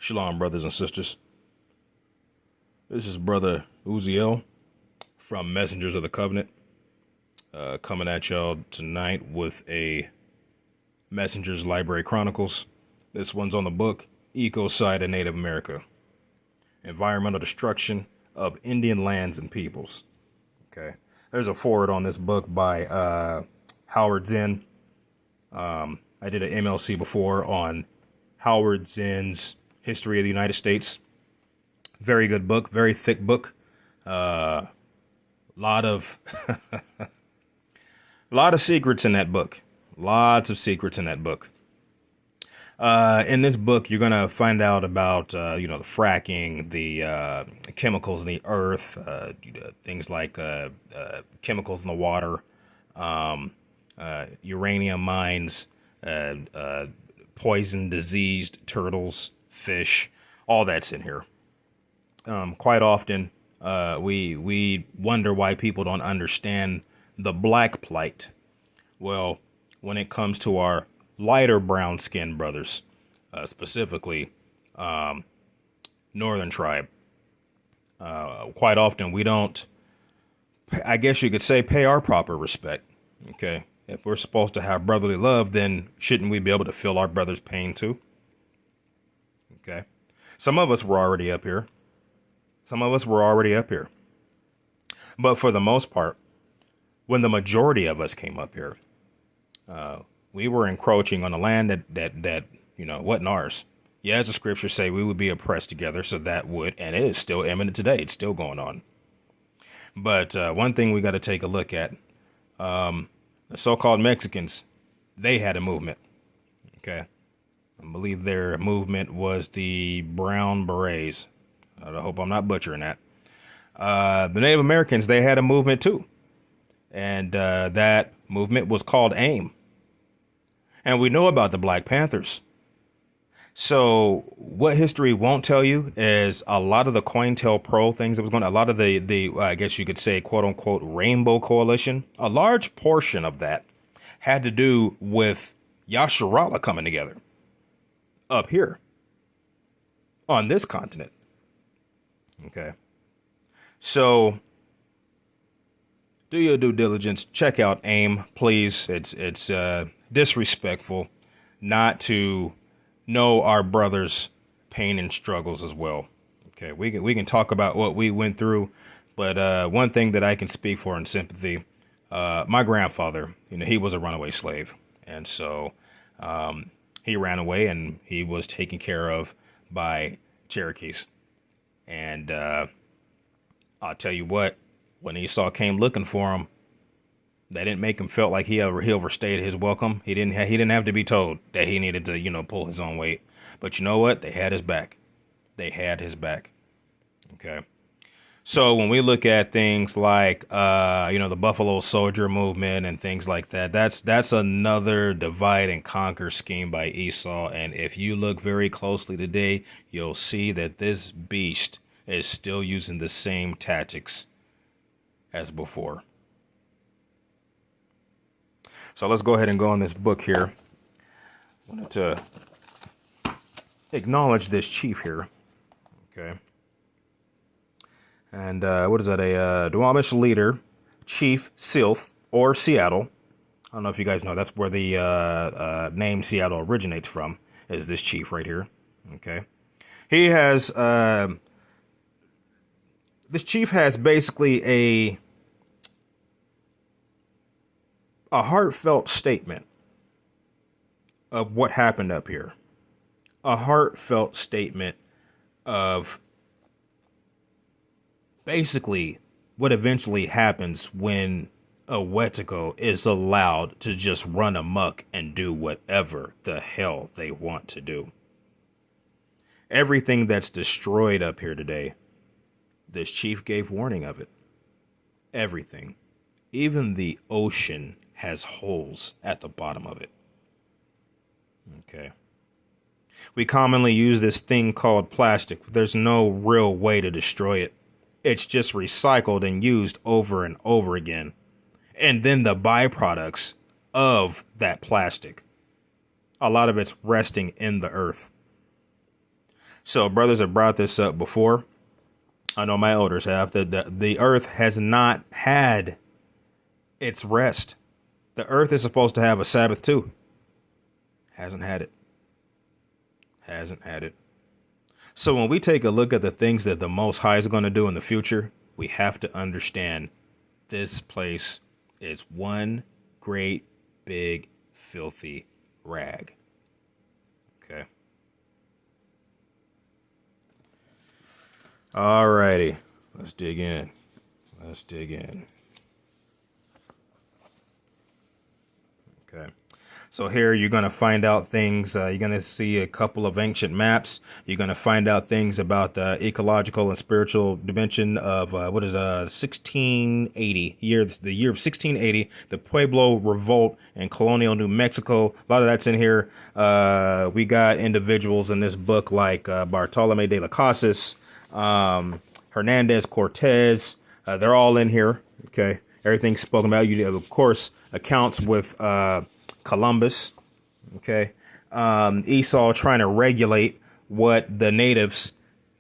Shalom, brothers and sisters. This is Brother Uziel from Messengers of the Covenant, coming at y'all tonight with a Messengers Library Chronicles. This one's on the book Ecocide in Native America, Environmental Destruction of Indian Lands and Peoples. Okay, there's a foreword on this book by Howard Zinn. I did an MLC before on Howard Zinn's History of the United States. Very good book, very thick book. Lot of lot of secrets in that book. Lots of secrets in that book. In this book, you're gonna find out about the fracking, the chemicals in the earth, things like chemicals in the water, uranium mines, poison, diseased turtles, fish, all that's in here. Quite often, we wonder why people don't understand the black plight. Well, when it comes to our lighter brown skinned brothers, specifically Northern tribe, quite often we don't, I guess you could say, pay our proper respect. Okay, if we're supposed to have brotherly love, then shouldn't we be able to feel our brother's pain too? Okay, some of us were already up here. But for the most part, when the majority of us came up here, we were encroaching on the land that wasn't ours. Yeah, as the scriptures say, we would be oppressed together, so that would, and it is still imminent today. It's still going on. But one thing we got to take a look at, the so-called Mexicans, they had a movement. Okay. I believe their movement was the Brown Berets. I hope I'm not butchering that. The Native Americans, they had a movement too. And that movement was called AIM. And we know about the Black Panthers. So what history won't tell you is a lot of the COINTELPRO things that was going on, a lot of the I guess you could say, quote unquote, Rainbow Coalition, a large portion of that had to do with Yasharala coming together up here on this continent. Okay. So do your due diligence. Check out AIM, please. It's disrespectful not to know our brothers' pain and struggles as well. Okay, we can talk about what we went through, but one thing that I can speak for in sympathy, my grandfather, he was a runaway slave, and so he ran away and he was taken care of by Cherokees. And I'll tell you what, when Esau came looking for him, that didn't make him feel like he overstayed his welcome. He didn't have to be told that he needed to, pull his own weight. But you know what? They had his back. They had his back. Okay. So when we look at things like, the Buffalo Soldier movement and things like that, that's another divide and conquer scheme by Esau. And if you look very closely today, you'll see that this beast is still using the same tactics as before. So let's go ahead and go on this book here. I wanted to acknowledge this chief here. Okay. And what is that? A Duwamish leader, Chief Sylph, or Seattle. I don't know if you guys know. That's where the name Seattle originates from, is this chief right here. Okay. He has, this chief has basically a heartfelt statement of what happened up here. A heartfelt statement of basically what eventually happens when a Wetiko is allowed to just run amok and do whatever the hell they want to do. Everything that's destroyed up here today, this chief gave warning of it. Everything. Even the ocean has holes at the bottom of it. Okay. We commonly use this thing called plastic. There's no real way to destroy it. It's just recycled and used over and over again. And then the byproducts of that plastic, a lot of it's resting in the earth. So brothers have brought this up before. I know my elders have, that the earth has not had its rest. The earth is supposed to have a Sabbath too. Hasn't had it. Hasn't had it. So when we take a look at the things that the Most High is going to do in the future, we have to understand this place is one great, big, filthy rag. Okay. Alrighty. Let's dig in. Okay. So here you're going to find out things. You're going to see a couple of ancient maps. You're going to find out things about the ecological and spiritual dimension of 1680 year, the year of 1680, the Pueblo Revolt in colonial New Mexico. A lot of that's in here. We got individuals in this book like Bartolome de las Casas, Hernandez Cortez. They're all in here. Okay. Everything's spoken about. You have, of course, accounts with Columbus. Okay. Esau trying to regulate what the natives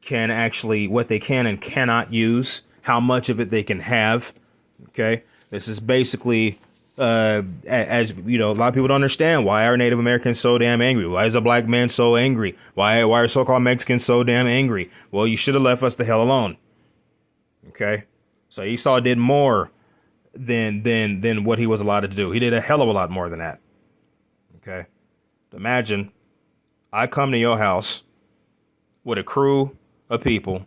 can actually, what they can and cannot use, how much of it they can have. Okay. This is basically, as you know, a lot of people don't understand why are Native Americans so damn angry? Why is a black man so angry? Why are so-called Mexicans so damn angry? Well, you should have left us the hell alone. Okay. So Esau did more than what he was allowed to do. He did a hell of a lot more than that. Okay. Imagine I come to your house with a crew of people.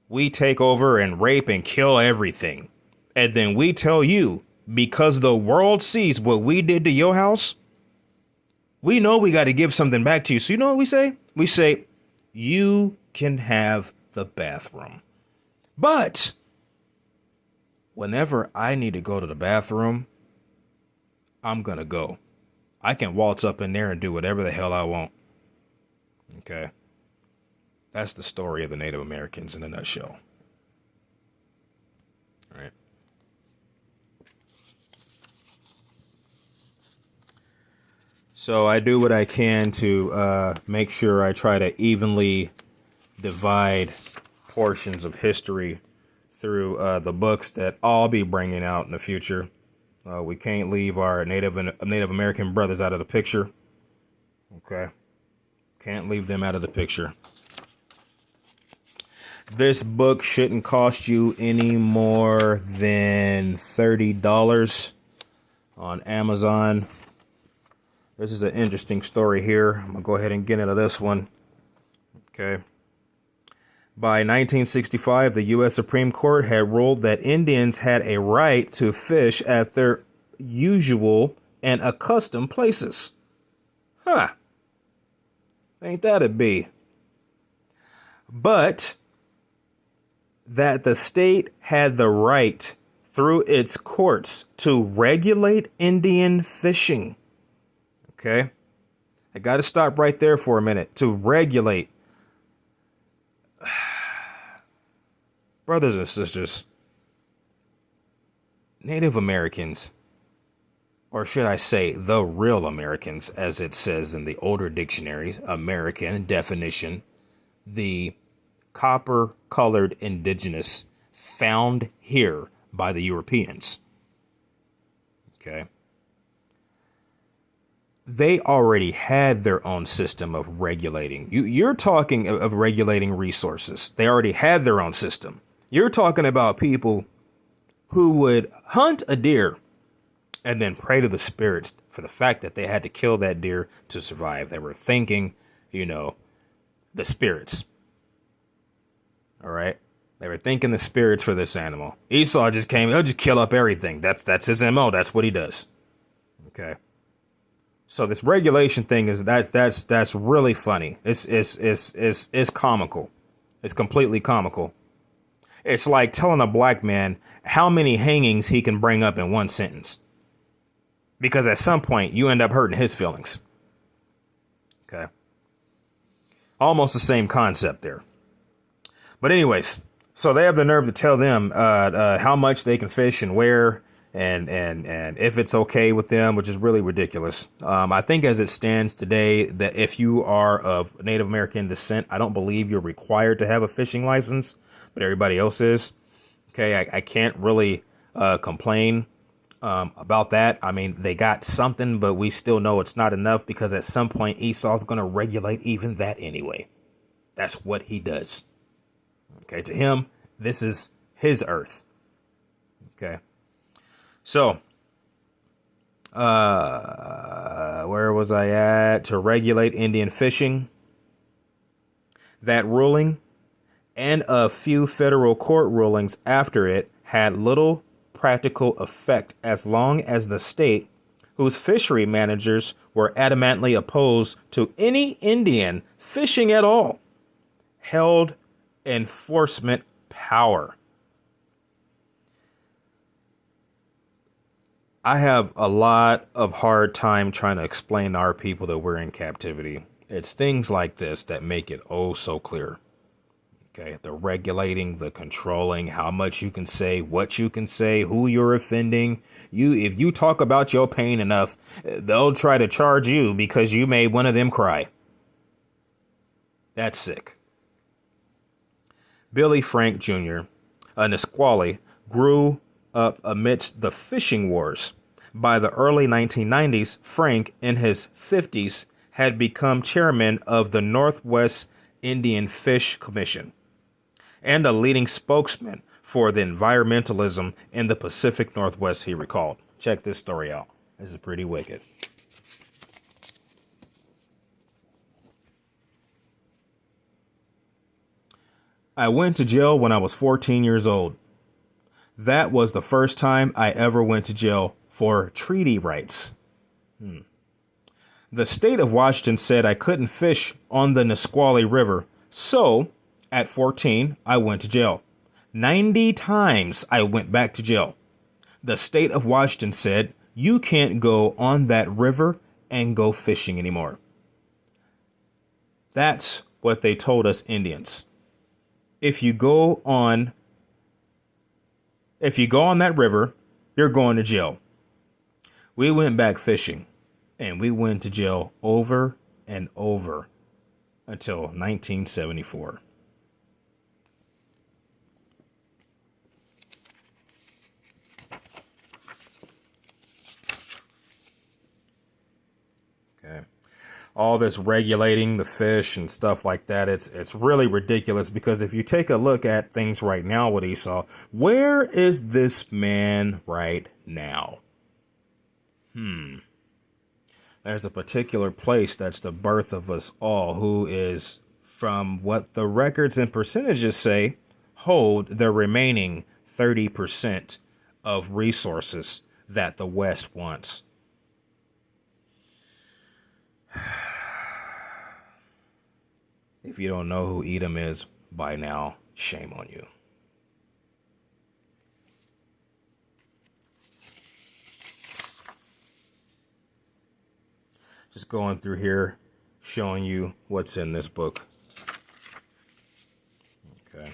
We take over and rape and kill everything. And then we tell you, because the world sees what we did to your house, we know we got to give something back to you. So you know what we say? We say, you can have the bathroom. But whenever I need to go to the bathroom, I'm going to go. I can waltz up in there and do whatever the hell I want. Okay. That's the story of the Native Americans in a nutshell. All right. So I do what I can to make sure I try to evenly divide portions of history through the books that I'll be bringing out in the future. We can't leave our Native American brothers out of the picture. Okay. Can't leave them out of the picture. This book shouldn't cost you any more than $30 on Amazon. This is an interesting story here. I'm going to go ahead and get into this one. Okay. By 1965, the U.S. Supreme Court had ruled that Indians had a right to fish at their usual and accustomed places. Huh. Ain't that a bee? But that the state had the right through its courts to regulate Indian fishing. Okay? I got to stop right there for a minute. To regulate. Brothers and sisters, Native Americans, or should I say the real Americans, as it says in the older dictionaries, American definition, the copper-colored indigenous found here by the Europeans. Okay. They already had their own system of regulating. You're talking of regulating resources. They already had their own system. You're talking about people who would hunt a deer and then pray to the spirits for the fact that they had to kill that deer to survive. They were thanking, the spirits. All right. They were thanking the spirits for this animal. Esau just came. He'll just kill up everything. That's his MO. That's what he does. Okay. So this regulation thing is that's really funny. It's comical. It's completely comical. It's like telling a black man how many hangings he can bring up in one sentence. Because at some point you end up hurting his feelings. Okay. Almost the same concept there. But anyways, so they have the nerve to tell them how much they can fish and where and if it's okay with them, which is really ridiculous. I think as it stands today, that if you are of Native American descent, I don't believe you're required to have a fishing license, but everybody else is. Okay, I can't really complain about that. I mean, they got something, but we still know it's not enough because at some point Esau's going to regulate even that anyway. That's what he does. Okay, to him, this is his earth. Okay. So, where was I at? To regulate Indian fishing. That ruling and a few federal court rulings after it had little practical effect as long as the state, whose fishery managers were adamantly opposed to any Indian fishing at all, held enforcement power. I have a lot of hard time trying to explain to our people that we're in captivity. It's things like this that make it oh so clear. Okay, the regulating, the controlling, how much you can say, what you can say, who you're offending. If you talk about your pain enough, they'll try to charge you because you made one of them cry. That's sick. Billy Frank Jr., a Nisqually, grew up amidst the fishing wars. By the early 1990s, Frank, in his 50s, had become chairman of the Northwest Indian Fish Commission and a leading spokesman for the environmentalism in the Pacific Northwest, he recalled. Check this story out. This is pretty wicked. I went to jail when I was 14 years old. That was the first time I ever went to jail for treaty rights. The state of Washington said I couldn't fish on the Nisqually River, so at 14, I went to jail. 90 times I went back to jail. The state of Washington said you can't go on that river and go fishing anymore. That's what they told us Indians. If you go on that river, you're going to jail. We went back fishing, and we went to jail over and over until 1974. Okay. All this regulating the fish and stuff like that, it's really ridiculous because if you take a look at things right now with Esau, where is this man right now? There's a particular place that's the birth of us all, who is, from what the records and percentages say, hold the remaining 30% of resources that the West wants. If you don't know who Edom is by now, shame on you. Just going through here, showing you what's in this book. Okay.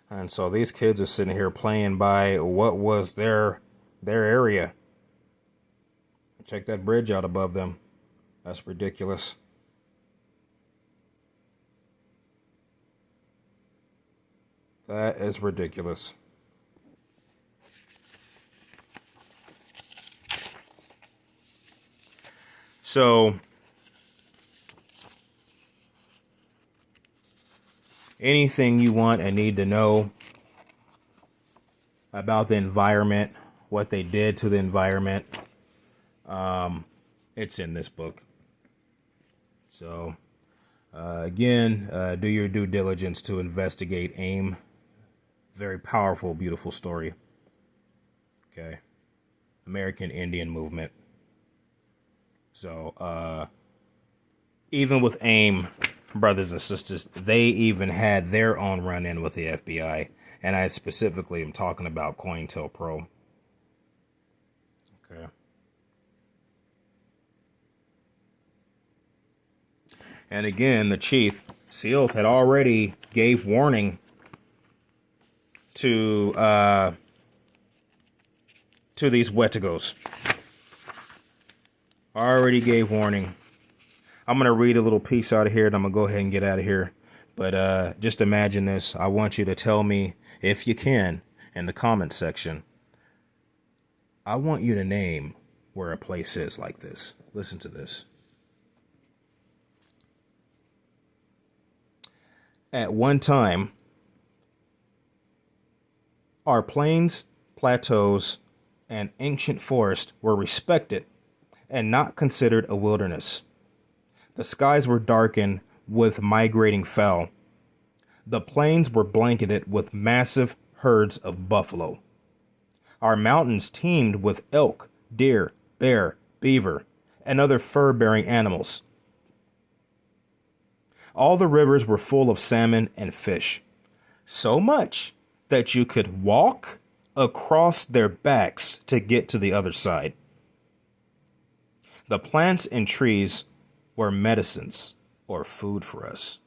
And so these kids are sitting here playing by what was their area. Check that bridge out above them. That's ridiculous. That is ridiculous. So, anything you want and need to know about the environment, what they did to the environment, it's in this book. So, again, do your due diligence to investigate AIM. Very powerful, beautiful story. Okay. American Indian Movement. So, even with AIM, brothers and sisters, they even had their own run-in with the FBI. And I specifically am talking about COINTELPRO. Okay. And again, the chief, Sealth, had already gave warning to these Wetigos. I already gave warning. I'm going to read a little piece out of here, and I'm going to go ahead and get out of here. But just imagine this. I want you to tell me, if you can, in the comment section. I want you to name where a place is like this. Listen to this. At one time, our plains, plateaus, and ancient forest were respected and not considered a wilderness. The skies were darkened with migrating fowl. The plains were blanketed with massive herds of buffalo. Our mountains teemed with elk, deer, bear, beaver, and other fur-bearing animals. All the rivers were full of salmon and fish, so much that you could walk across their backs to get to the other side. The plants and trees were medicines or food for us.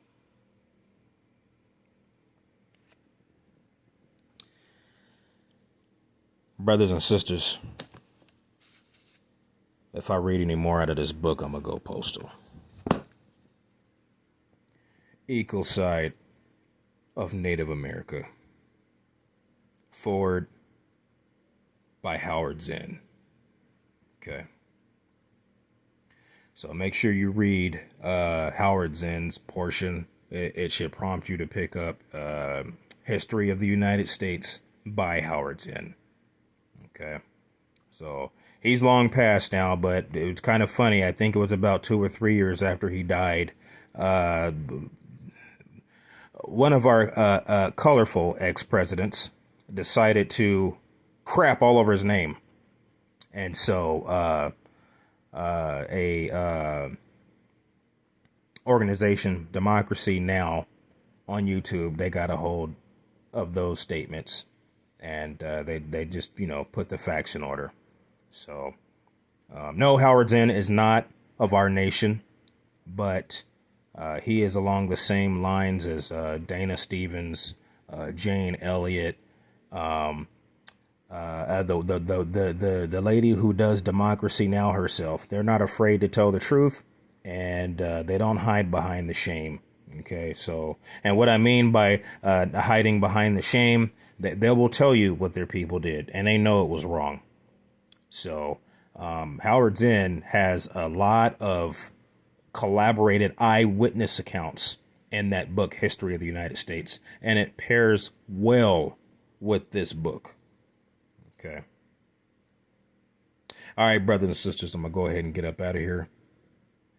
Brothers and sisters, if I read any more out of this book, I'm going to go postal. Ecocide of Native America. Forward by Howard Zinn. Okay. So make sure you read Howard Zinn's portion. It should prompt you to pick up History of the United States by Howard Zinn. Okay. So he's long past now, but it was kind of funny. I think it was about 2 or 3 years after he died. One of our colorful ex-presidents decided to crap all over his name. And so organization, Democracy Now! On YouTube, they got a hold of those statements. And they just, put the facts in order. So, no, Howard Zinn is not of our nation, but he is along the same lines as Dana Stevens, Jane Elliott, the lady who does Democracy Now! Herself. They're not afraid to tell the truth, and they don't hide behind the shame. Okay, so, and what I mean by hiding behind the shame, they will tell you what their people did, and they know it was wrong. So Howard Zinn has a lot of collaborated eyewitness accounts in that book, History of the United States, and it pairs well with this book. Okay. All right, brothers and sisters, I'm going to go ahead and get up out of here.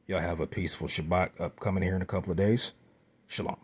Y'all have a peaceful Shabbat upcoming here in a couple of days. Shalom.